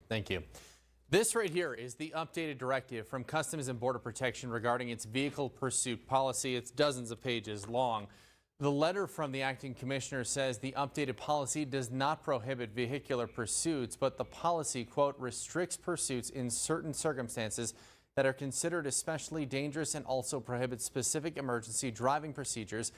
Thank you. This right here is the updated directive from Customs and Border Protection regarding its vehicle pursuit policy. It's dozens of pages long. The letter from the acting commissioner says the updated policy does not prohibit vehicular pursuits, but the policy, quote, restricts pursuits in certain circumstances that are considered especially dangerous and also prohibits specific emergency driving procedures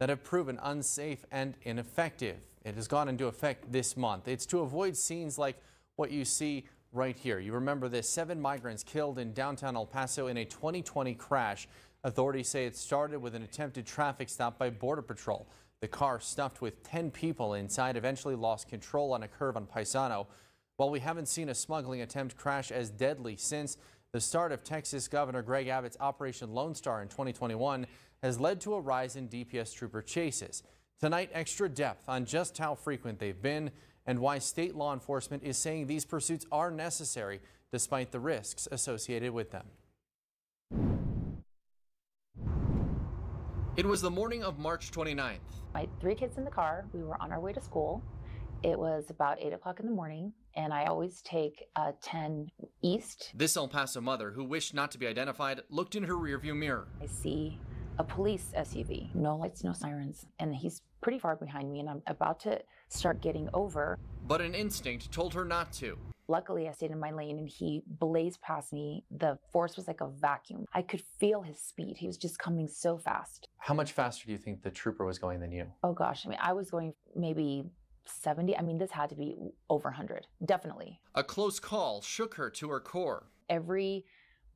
that have proven unsafe and ineffective. It has gone into effect this month. It's to avoid scenes like what you see right here. You remember this: 7 migrants killed in downtown El Paso in a 2020 crash. Authorities say it started with an attempted traffic stop by Border Patrol. The car, stuffed with 10 people inside, eventually lost control on a curve on Paisano. While we haven't seen a smuggling attempt crash as deadly since, the start of Texas Governor Greg Abbott's Operation Lone Star in 2021 has led to a rise in DPS trooper chases. Tonight, extra depth on just how frequent they've been and why state law enforcement is saying these pursuits are necessary despite the risks associated with them. It was the morning of March 29th. I had 3 kids in the car. We were on our way to school. It was about 8 o'clock in the morning, and I always take 10 east. This El Paso mother, who wished not to be identified, looked in her rearview mirror. I see a police SUV. No lights, no sirens, and he's pretty far behind me, and I'm about to start getting over. But an instinct told her not to. Luckily, I stayed in my lane, and he blazed past me. The force was like a vacuum. I could feel his speed. He was just coming so fast. How much faster do you think the trooper was going than you? Oh gosh, I mean, I was going maybe 70. I mean, this had to be over 100, definitely. A close call shook her to her core. Every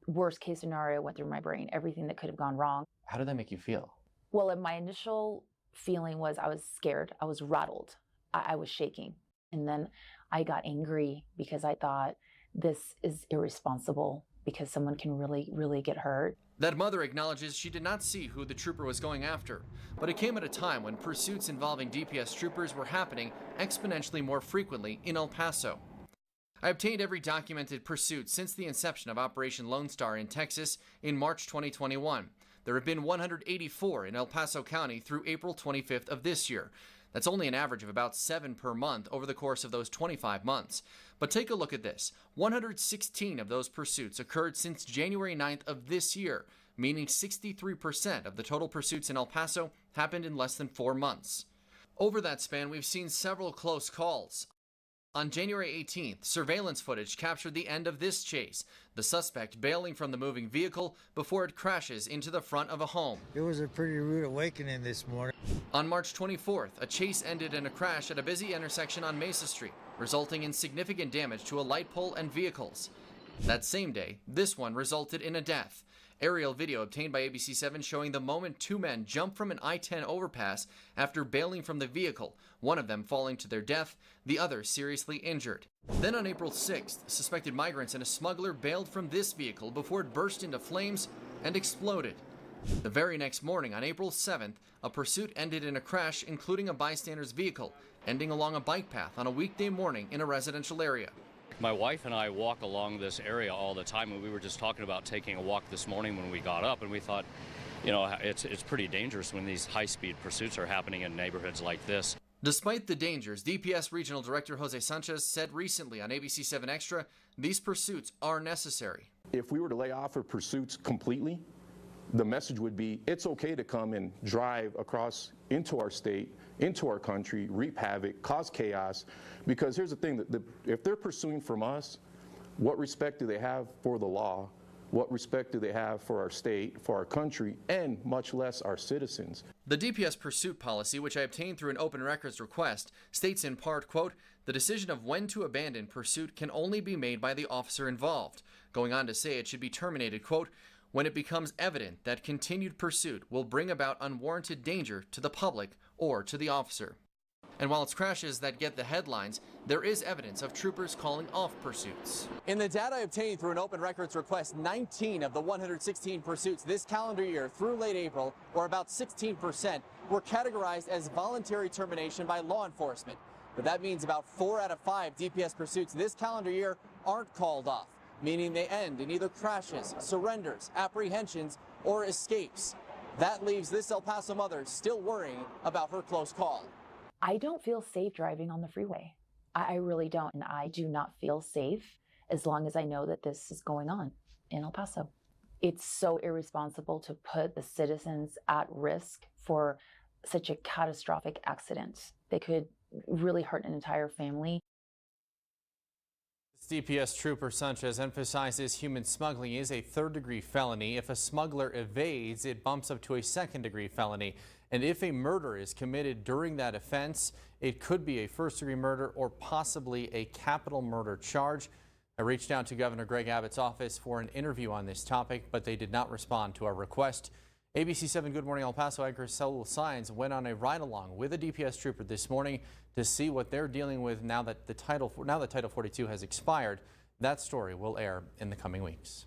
worst case scenario went through my brain, everything that could have gone wrong. How did that make you feel? Well, my initial feeling was I was scared. I was rattled. I was shaking. And then I got angry because I thought this is irresponsible because someone can really, really get hurt. That mother acknowledges she did not see who the trooper was going after, but it came at a time when pursuits involving DPS troopers were happening exponentially more frequently in El Paso. I obtained every documented pursuit since the inception of Operation Lone Star in Texas in March 2021. There have been 184 in El Paso County through April 25th of this year. That's only an average of about 7 per month over the course of those 25 months. But take a look at this. 116 of those pursuits occurred since January 9th of this year, meaning 63% of the total pursuits in El Paso happened in less than 4 months. Over that span, we've seen several close calls. On January 18th, surveillance footage captured the end of this chase, the suspect bailing from the moving vehicle before it crashes into the front of a home. It was a pretty rude awakening this morning. On March 24th, a chase ended in a crash at a busy intersection on Mesa Street, resulting in significant damage to a light pole and vehicles. That same day, this one resulted in a death. Aerial video obtained by ABC7 showing the moment 2 men jumped from an I-10 overpass after bailing from the vehicle, one of them falling to their death, the other seriously injured. Then on April 6th, suspected migrants and a smuggler bailed from this vehicle before it burst into flames and exploded. The very next morning, on April 7th, a pursuit ended in a crash, including a bystander's vehicle, ending along a bike path on a weekday morning in a residential area. My wife and I walk along this area all the time, and we were just talking about taking a walk this morning when we got up, and we thought, you know, it's pretty dangerous when these high-speed pursuits are happening in neighborhoods like this. Despite the dangers, DPS Regional Director Jose Sanchez said recently on ABC7 Extra, these pursuits are necessary. If we were to lay off of pursuits completely, the message would be it's okay to come and drive across into our state, into our country, reap havoc, cause chaos, because here's the thing, that if they're pursuing from us, what respect do they have for the law? What respect do they have for our state, for our country, and much less our citizens? The DPS pursuit policy, which I obtained through an open records request, states in part, quote, the decision of when to abandon pursuit can only be made by the officer involved. Going on to say it should be terminated, quote, when it becomes evident that continued pursuit will bring about unwarranted danger to the public or to the officer. And while it's crashes that get the headlines, there is evidence of troopers calling off pursuits. In the data I obtained through an open records request, 19 of the 116 pursuits this calendar year through late April, or about 16%, were categorized as voluntary termination by law enforcement. But that means about 4 out of 5 DPS pursuits this calendar year aren't called off, meaning they end in either crashes, surrenders, apprehensions, or escapes. That leaves this El Paso mother still worrying about her close call. I don't feel safe driving on the freeway. I really don't. And I do not feel safe as long as I know that this is going on in El Paso. It's so irresponsible to put the citizens at risk for such a catastrophic accident. They could really hurt an entire family. DPS Trooper Sanchez emphasizes human smuggling is a third-degree felony. If a smuggler evades, it bumps up to a second-degree felony. And if a murder is committed during that offense, it could be a first-degree murder or possibly a capital murder charge. I reached out to Governor Greg Abbott's office for an interview on this topic, but they did not respond to our request. ABC 7 Good Morning El Paso anchor Saul Saenz went on a ride-along with a DPS trooper this morning to see what they're dealing with now that Title 42 has expired. That story will air in the coming weeks.